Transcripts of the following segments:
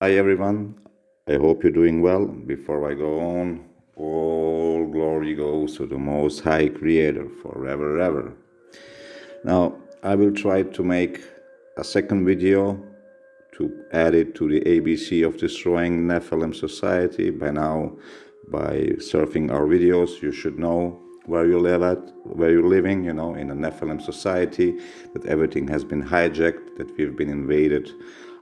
Hi everyone, I hope you're doing well. Before I go on, all glory goes to the Most High Creator forever ever. Now, I will try to make a second video to add it to the ABC of Destroying Nephilim Society. By now, by surfing our videos, you should know where you live at, where you're living, in a Nephilim society, that everything has been hijacked, that we've been invaded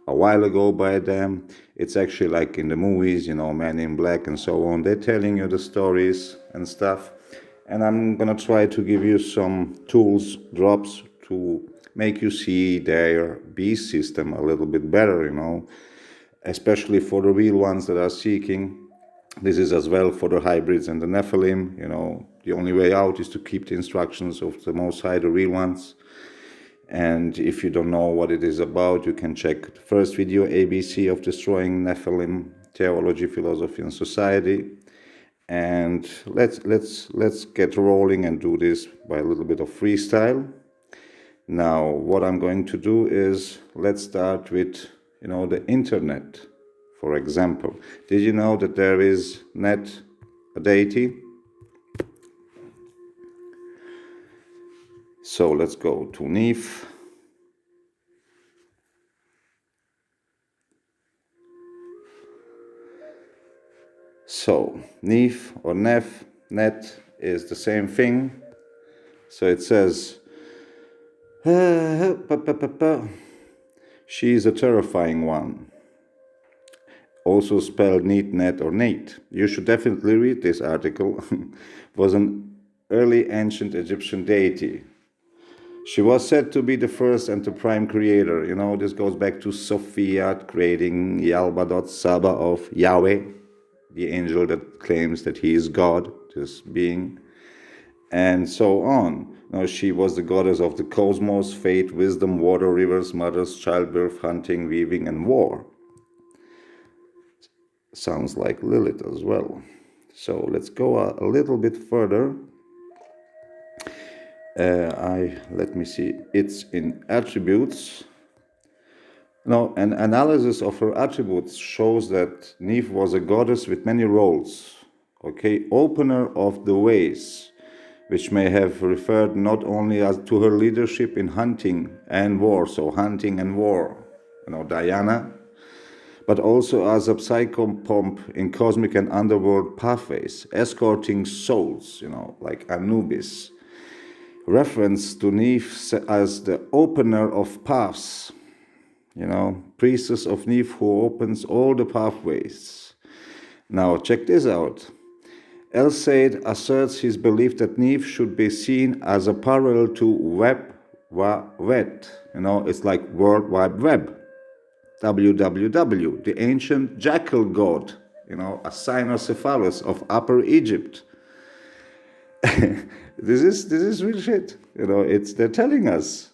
a while ago by them. It's actually like in the movies, Men in Black and so on. They're telling you the stories and stuff. And I'm gonna try to give you some tools, drops to make you see their beast system a little bit better, especially for the real ones that are seeking. This is as well for the hybrids and the Nephilim. The only way out is to keep the instructions of the Most High, the real ones. And if you don't know what it is about, you can check the first video, ABC of Destroying Nephilim Theology, Philosophy, and Society. And let's get rolling and do this by a little bit of freestyle. Now, what I'm going to do is, let's start with, the internet, for example. Did you know that there is net a deity? So let's go to Neph. So Neph or Neph, net is the same thing. So it says, she is a terrifying one. Also spelled neat, net, or Nate. You should definitely read this article. Was an early ancient Egyptian deity. She was said to be the first and the prime creator. This goes back to Sophia creating Yalbadot Saba of Yahweh, the angel that claims that he is God, this being, and so on. Now, she was the goddess of the cosmos, fate, wisdom, water, rivers, mothers, childbirth, hunting, weaving, and war. Sounds like Lilith as well. So let's go a little bit further. Let me see. It's in attributes. Now, an analysis of her attributes shows that Neph was a goddess with many roles. Opener of the ways, which may have referred not only as to her leadership in hunting and war, so hunting and war, Diana, but also as a psychopomp in cosmic and underworld pathways, escorting souls, like Anubis. Reference to Neph as the opener of paths, priestess of Neph who opens all the pathways. Now, check this out. El Said asserts his belief that Neph should be seen as a parallel to Web Wa Wet. It's like World Wide Web. WWW, the ancient jackal god, a cynocephalus of Upper Egypt. This is real shit. They're telling us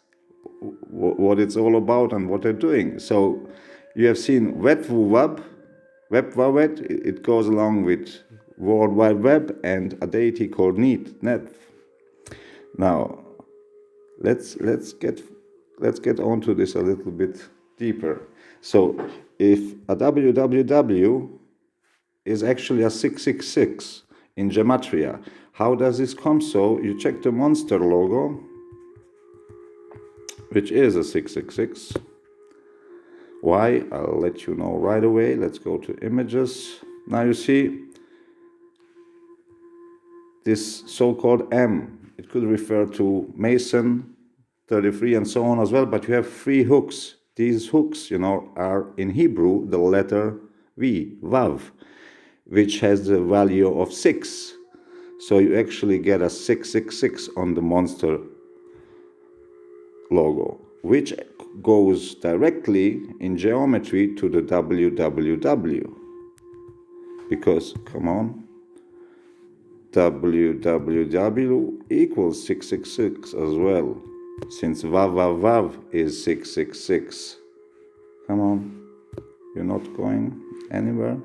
what it's all about and what they're doing. So you have seen Web Wawet, it goes along with World Wide Web and a deity called Neph. Now, let's get onto this a little bit deeper. So if a WWW is actually a 666 in Gematria, how does this come? So you check the monster logo, which is a 666. Why? I'll let you know right away. Let's go to images. Now you see this so-called M. It could refer to Mason, 33, and so on as well, but you have three hooks. These hooks, are in Hebrew the letter V, Vav, which has the value of 6. So you actually get a 666 on the monster logo, which goes directly in geometry to the WWW. Because, come on, WWW equals 666 as well, since Vav Vav Vav is 666. Come on, you're not going anywhere.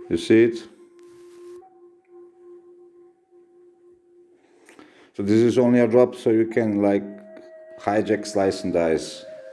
You see it? So this is only a drop, so you can hijack, slice and dice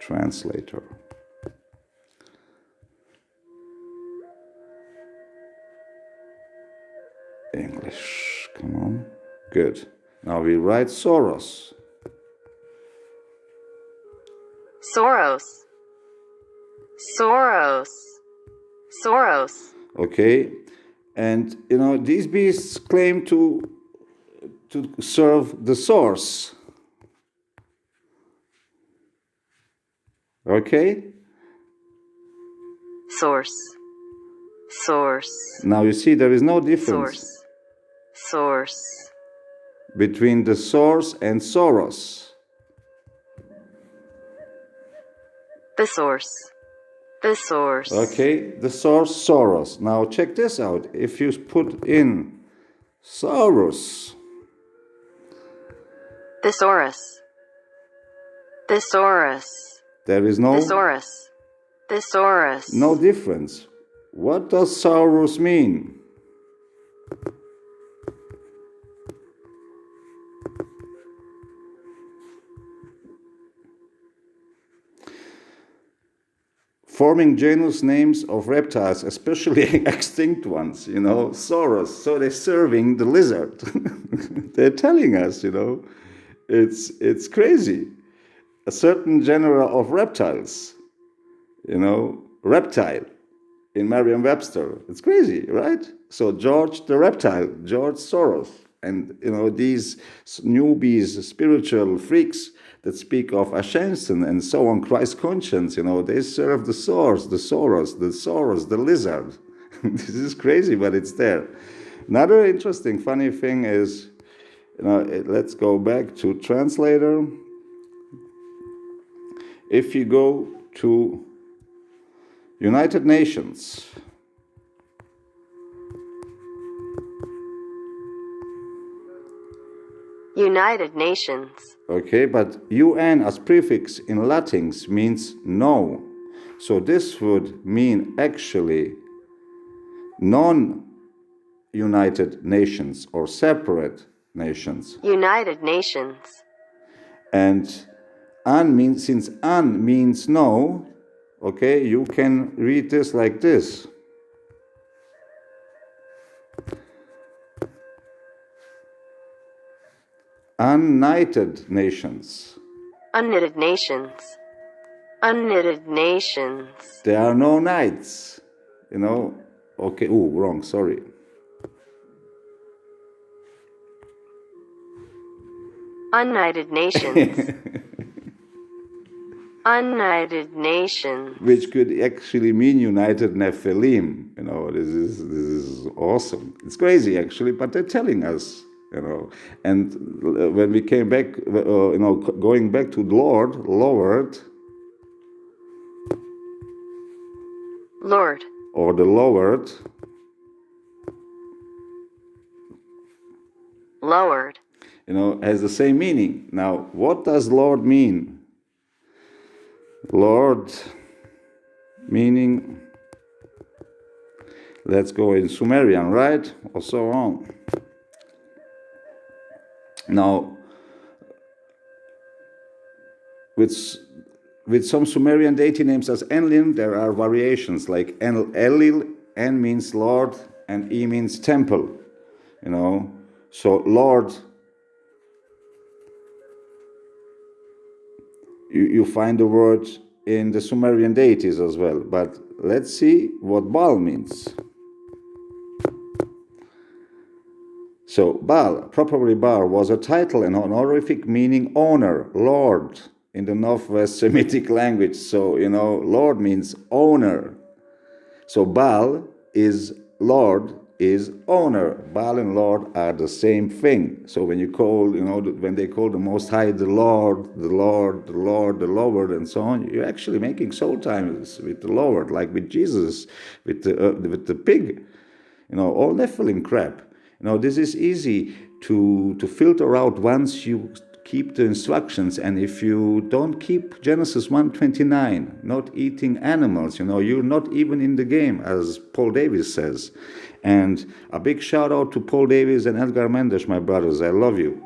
translator. English, come on. Good. Now we write Soros. Soros. Soros. Soros. Okay, and these beasts claim to serve the source. Okay? Source. Source. Now you see there is no difference Source. between the source and Soros. The source. The source. Okay, the source Soros. Now check this out. If you put in Soros, Thesaurus. Thesaurus. there is no Thesaurus. Thesaurus. no difference. What does Soros mean? Forming genus names of reptiles, especially extinct ones, Soros. So they're serving the lizard. They're telling us, it's crazy. A certain genre of reptiles, reptile in Merriam-Webster. It's crazy, right? So George the reptile, George Soros, and these newbies, spiritual freaks that speak of ascension and so on, Christ conscience, they serve the source, the Soros, the lizard. This is crazy, but it's there. Another interesting, funny thing is, let's go back to translator. If you go to United Nations, United Nations. okay, but UN as prefix in Latin means no. So this would mean actually non-United Nations or separate nations. United Nations. And since an means no, okay, you can read this like this. United Nations. Unknitted Nations. Unknitted Nations. There are no knights, Okay, wrong, sorry. United Nations. United Nations. Which could actually mean United Nephilim. This is awesome. It's crazy actually, but they're telling us. And when we came back, going back to Lord, or the lowered, has the same meaning. Now, what does Lord mean? Lord meaning, let's go in Sumerian, right? Or so on. Now, with some Sumerian deity names as Enlil, there are variations, like Elil, En means Lord, and E means temple, So Lord, you find the word in the Sumerian deities as well. But let's see what Baal means. So Baal, properly Baal, was a title and honorific meaning owner, Lord, in the Northwest Semitic language. So, Lord means owner. So Baal is Lord, is owner. Baal and Lord are the same thing. So when you call, when they call the Most High the Lord, the Lord, the Lord, the Lord, and so on, you're actually making soul ties with the Lord, like with Jesus, with the pig, all Nephilim crap. This is easy to filter out once you keep the instructions, and if you don't keep Genesis 1:29, not eating animals, you're not even in the game, as Paul Davis says. And a big shout out to Paul Davis and Edgar Mendes, my brothers. I love you.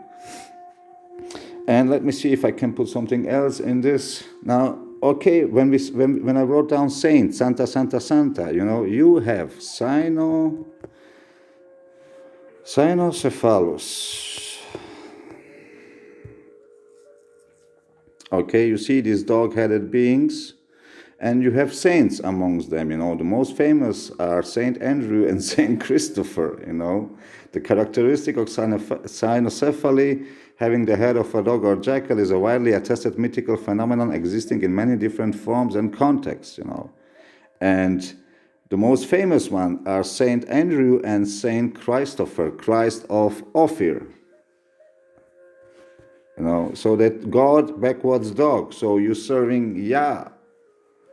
And let me see if I can put something else in this. Now, okay, when I wrote down saint, Santa, Santa, Santa, you have cynocephalus. Okay, you see these dog-headed beings, and you have saints amongst them. The most famous are Saint Andrew and Saint Christopher. The characteristic of cynocephaly, having the head of a dog or jackal, is a widely attested mythical phenomenon existing in many different forms and contexts. And the most famous one are Saint Andrew and Saint Christopher, Christ of Ophir. So that God backwards dog. So you're serving Yah,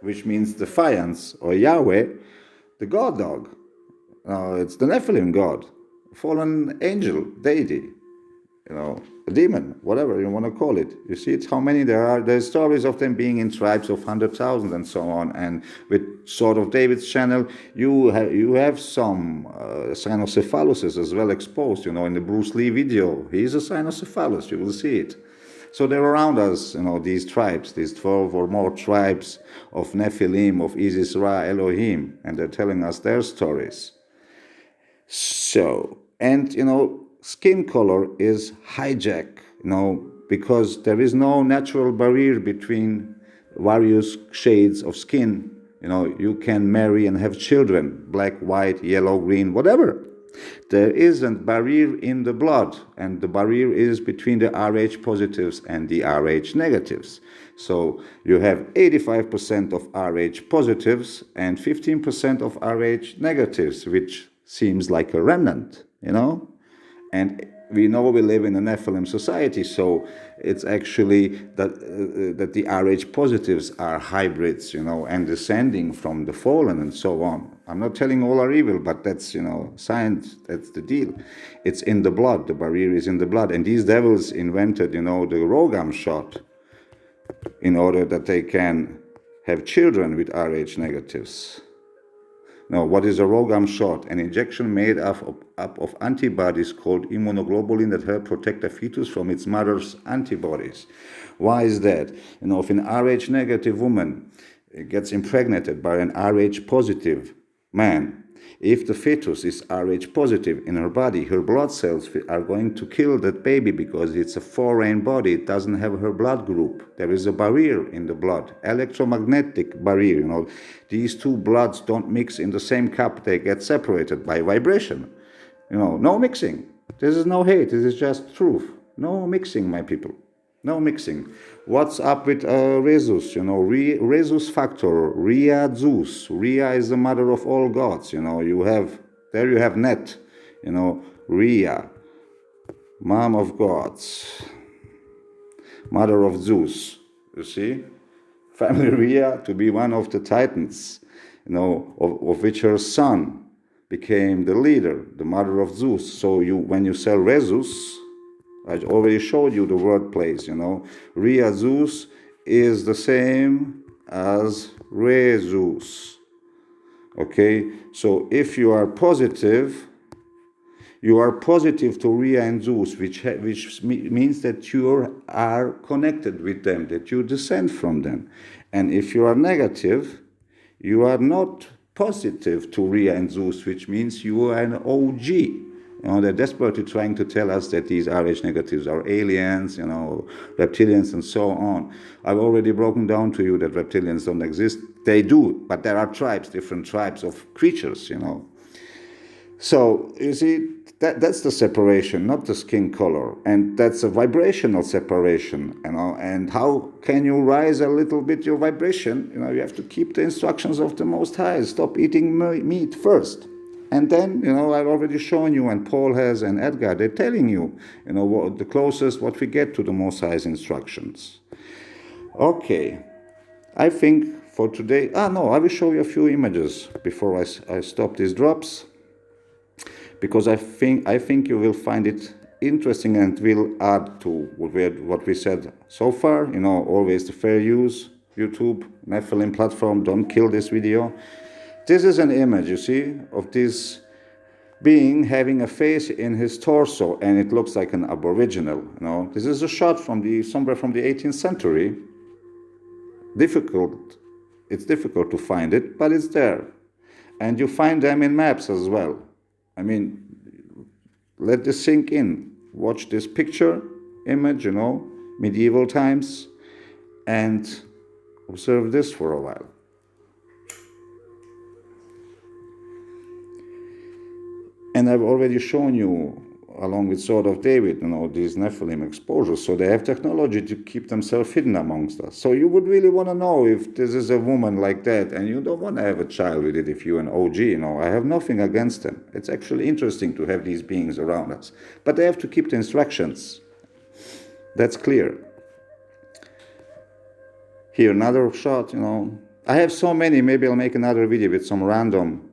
which means defiance, or Yahweh, the God dog. It's the Nephilim god, fallen angel, deity, a demon, whatever you want to call it. You see, it's how many there are. There's stories of them being in tribes of 100,000 and so on. And with Sword of David's channel, you have some cynocephalosis as well exposed. In the Bruce Lee video, he's a cynocephalus. You will see it. So they're around us, these tribes, these 12 or more tribes of Nephilim, of Isis, Ra, Elohim, and they're telling us their stories. So, and, skin color is hijack, because there is no natural barrier between various shades of skin. You can marry and have children, black, white, yellow, green, whatever. There isn't barrier in the blood, and the barrier is between the Rh positives and the Rh negatives. So you have 85% of Rh positives and 15% of Rh negatives, which seems like a remnant, And we know we live in a Nephilim society, so it's actually that the Rh positives are hybrids, and descending from the fallen and so on. I'm not telling all are evil, but that's, science, that's the deal. It's in the blood, the barrier is in the blood. And these devils invented, the Rogam shot in order that they can have children with Rh negatives. Now, what is a Rogam shot? An injection made up of antibodies called immunoglobulin that help protect the fetus from its mother's antibodies. Why is that? If an Rh negative woman gets impregnated by an Rh positive man, if the fetus is Rh positive in her body, her blood cells are going to kill that baby because it's a foreign body. It doesn't have her blood group. There is a barrier in the blood, electromagnetic barrier. These two bloods don't mix in the same cup. They get separated by vibration. No mixing. This is no hate. This is just truth. No mixing, my people. No mixing. What's up with Rhesus? Rhesus factor, Rhea Zeus. Rhea is the mother of all gods. You have Net. Rhea, mom of gods, mother of Zeus. You see, family Rhea to be one of the titans. Of which her son became the leader, the mother of Zeus. So when you sell Rhesus, I already showed you the word plays, Rhea Zeus is the same as Rhesus. Okay, so if you are positive to Rhea and Zeus, which means that you are connected with them, that you descend from them. And if you are negative, you are not positive to Rhea and Zeus, which means you are an OG. They're desperately trying to tell us that these Rh negatives are aliens, reptilians and so on. I've already broken down to you that reptilians don't exist. They do, but there are different tribes of creatures, So, you see, that's the separation, not the skin color. And that's a vibrational separation, And how can you rise a little bit your vibration? You have to keep the instructions of the Most High. Stop eating meat first. And then, I've already shown you, and Paul has, and Edgar, they're telling you, the closest what we get to the Most High's instructions. Okay, I think for today, I will show you a few images before I stop these drops, because I think you will find it interesting and will add to what we said so far. Always the fair use, YouTube, Nephilim platform, don't kill this video. This is an image, you see, of this being having a face in his torso, and it looks like an aboriginal. This is a shot from somewhere from the 18th century. It's difficult to find it, but it's there. And you find them in maps as well. I mean, let this sink in. Watch this picture, image, medieval times, and observe this for a while. And I've already shown you, along with Sword of David, these Nephilim exposures. So they have technology to keep themselves hidden amongst us. So you would really want to know if this is a woman like that, and you don't want to have a child with it if you're an OG. I have nothing against them. It's actually interesting to have these beings around us. But they have to keep the instructions. That's clear. Here, another shot, I have so many. Maybe I'll make another video with some random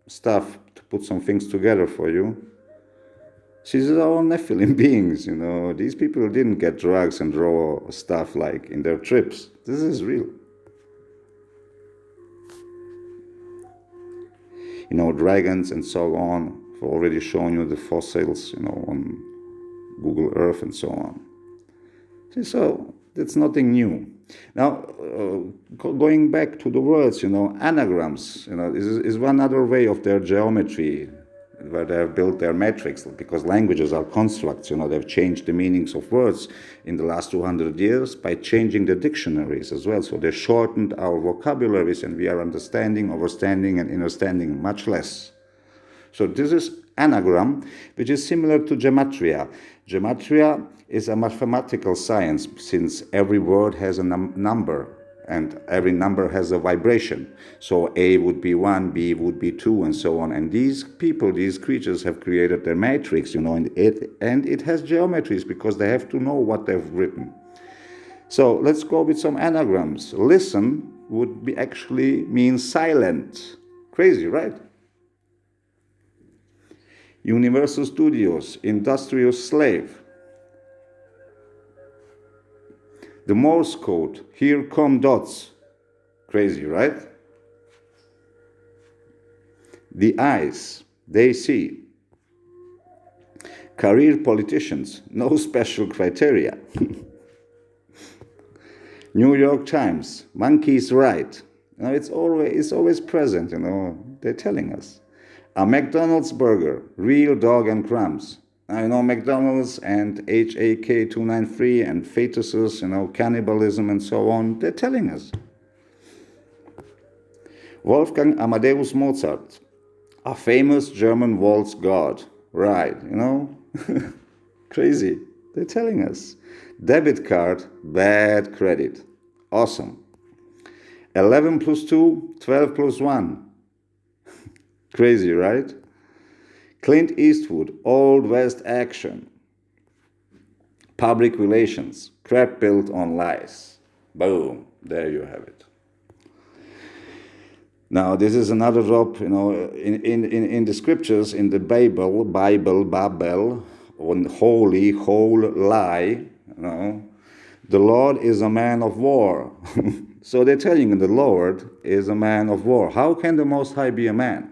stuff to put some things together for you. These are all Nephilim beings, These people didn't get drugs and raw stuff like in their trips. This is real. Dragons and so on. I've already shown you the fossils, on Google Earth and so on. So that's nothing new. Now, going back to the words, anagrams, is one other way of their geometry, where they have built their matrix, because languages are constructs. They've changed the meanings of words in the last 200 years by changing the dictionaries as well. So they shortened our vocabularies, and we are understanding, overstanding, and understanding much less. So this is anagram, which is similar to gematria. Gematria is a mathematical science, since every word has a number, and every number has a vibration. So A would be 1, B would be 2, and so on. And these people, these creatures, have created their matrix, and it has geometries, because they have to know what they've written. So let's go with some anagrams. Listen would be actually mean silent. Crazy, right? Universal Studios, industrious slave. The Morse code, here come dots. Crazy, right? The eyes, they see. Career politicians, no special criteria. New York Times, monkeys right. It's always present, they're telling us. A McDonald's burger, real dog and crumbs. McDonald's and HAK293 and fetuses, cannibalism and so on, they're telling us. Wolfgang Amadeus Mozart, a famous German waltz god. Right, Crazy. They're telling us. Debit card, bad credit. Awesome. 11 plus 2, 12 plus 1. Crazy, right? Clint Eastwood, Old West action. Public relations, crap built on lies. Boom, there you have it. Now, this is another drop, in the scriptures, in the Bible, Babel, on holy, whole lie, the Lord is a man of war. So they're telling you the Lord is a man of war. How can the Most High be a man?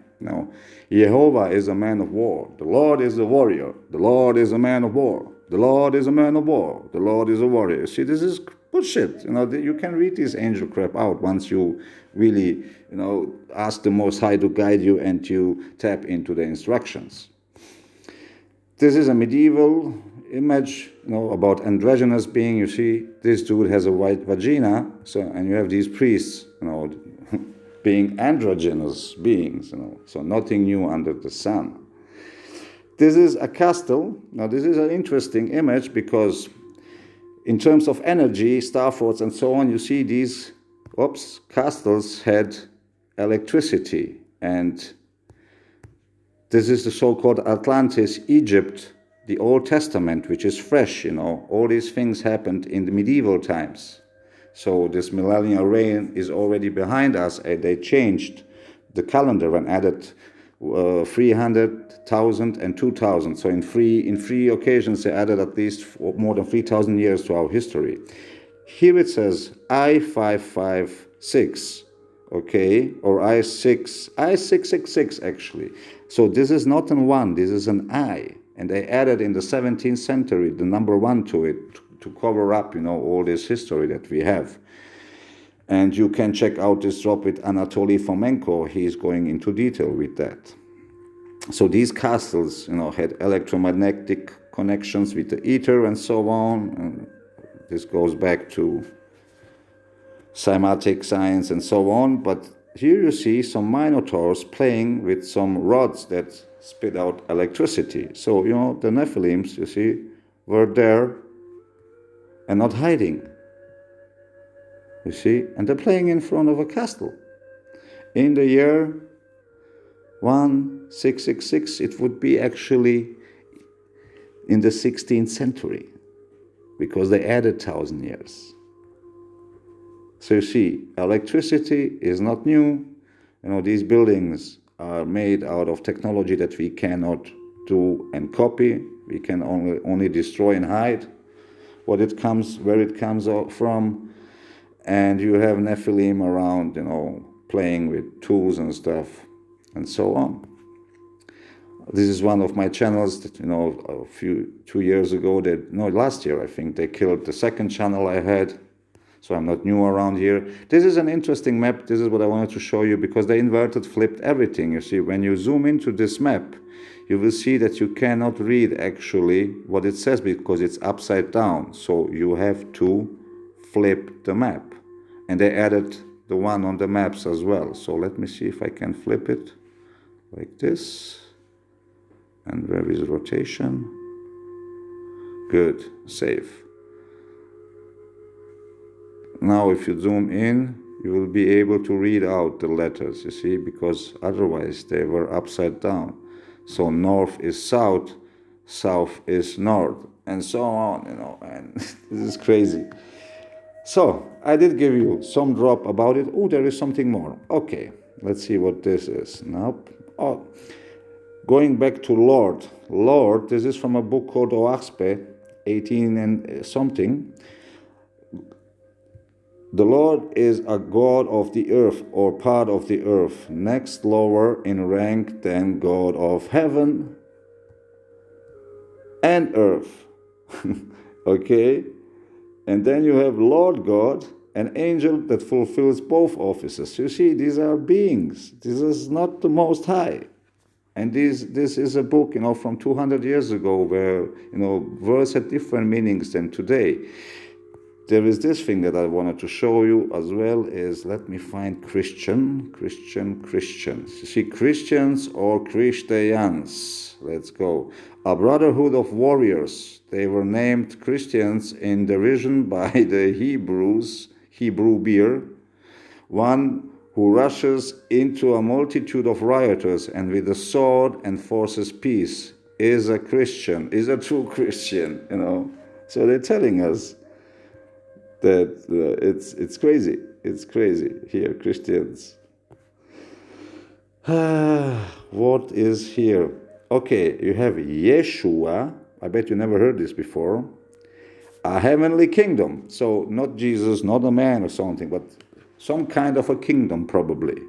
Jehovah is a man of war. The Lord is a warrior. The Lord is a man of war. The Lord is a man of war. The Lord is a warrior. See, this is bullshit. You can read this angel crap out once you really, ask the Most High to guide you and you tap into the instructions. This is a medieval image, about androgynous being. You see, this dude has a white vagina, and you have these priests, being androgynous beings, so nothing new under the sun. This is a castle. Now, this is an interesting image, because in terms of energy, star forts and so on, you see these castles had electricity, and this is the so-called Atlantis, Egypt, the Old Testament, which is fresh, all these things happened in the medieval times. So this millennial reign is already behind us, and they changed the calendar and added 300, 1,000, and 2,000. So in three occasions, they added at least more than 3,000 years to our history. Here it says I556, okay, or I666 actually. So this is not an 1, this is an I. And they added in the 17th century the number 1 to it to cover up, all this history that we have. And you can check out this drop with Anatoly Fomenko. He's going into detail with that. So these castles, had electromagnetic connections with the ether and so on. And this goes back to cymatic science and so on. But here you see some minotaurs playing with some rods that spit out electricity. So, the Nephilims, you see, were there and not hiding. You see, and they're playing in front of a castle. In the year 1666, it would be actually in the 16th century, because they added 1,000 years. So you see, electricity is not new. These buildings are made out of technology that we cannot do and copy. We can only destroy and hide where it comes from. And you have Nephilim around, playing with tools and stuff and so on. This is one of my channels that, 2 years ago, last year I think, they killed the second channel I had. So I'm not new around here. This is an interesting map. This is what I wanted to show you, because they flipped everything. You see, when you zoom into this map, you will see that you cannot read actually what it says because it's upside down. So you have to flip the map. And they added the one on the maps as well. So let me see if I can flip it like this. And where is rotation? Good, save. Now if you zoom in, you will be able to read out the letters, you see, because otherwise they were upside down. So north is south, south is north, and so on, and this is crazy. So, I did give you some drop about it. Oh, there is something more. Okay, let's see what this is. Nope. Oh, going back to Lord. Lord, this is from a book called Oaxpe, 18 and something. The Lord is a God of the earth, or part of the earth, next lower in rank than God of heaven and earth. Okay? And then you have Lord God, an angel that fulfills both offices. You see, these are beings. This is not the Most High. And this is a book, from 200 years ago where, words had different meanings than today. There is this thing that I wanted to show you as well is, let me find Christians. You see, Christians or Christians. Let's go. A brotherhood of warriors. They were named Christians in derision by the Hebrew beer, one who rushes into a multitude of rioters and with a sword enforces peace is a Christian, is a true Christian, So they're telling us that it's crazy. It's crazy here, Christians. What is here? Okay, you have Yeshua. I bet you never heard this before. A heavenly kingdom. So not Jesus, not a man or something, but some kind of a kingdom probably.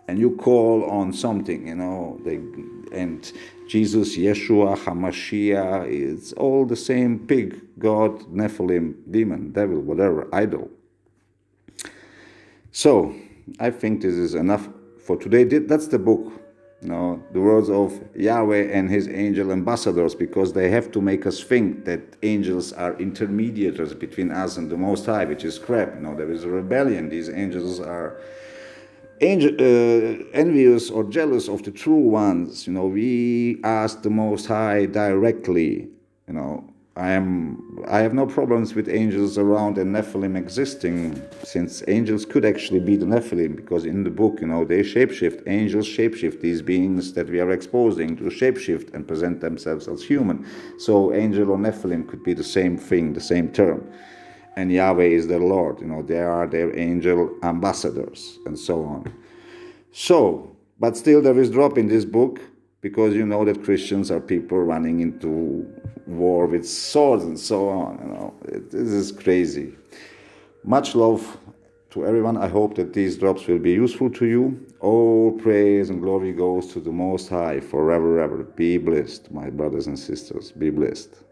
And you call on something, and Jesus, Yeshua, Hamashiach, it's all the same pig, God, Nephilim, demon, devil, whatever, idol. So, I think this is enough for today. That's the book, the words of Yahweh and his angel ambassadors, because they have to make us think that angels are intermediaries between us and the Most High, which is crap. There is a rebellion. These angels are envious or jealous of the true ones. We ask the Most High directly. I have no problems with angels around and Nephilim existing, since angels could actually be the Nephilim, because in the book, they shapeshift. Angels shapeshift, these beings that we are exposing to shapeshift and present themselves as human. So angel or Nephilim could be the same thing, the same term. And Yahweh is their Lord, they are their angel ambassadors, and so on. So, but still there is drop in this book, because you know that Christians are people running into war with swords and so on, This is crazy. Much love to everyone. I hope that these drops will be useful to you. All praise and glory goes to the Most High forever, ever. Be blessed, my brothers and sisters. Be blessed.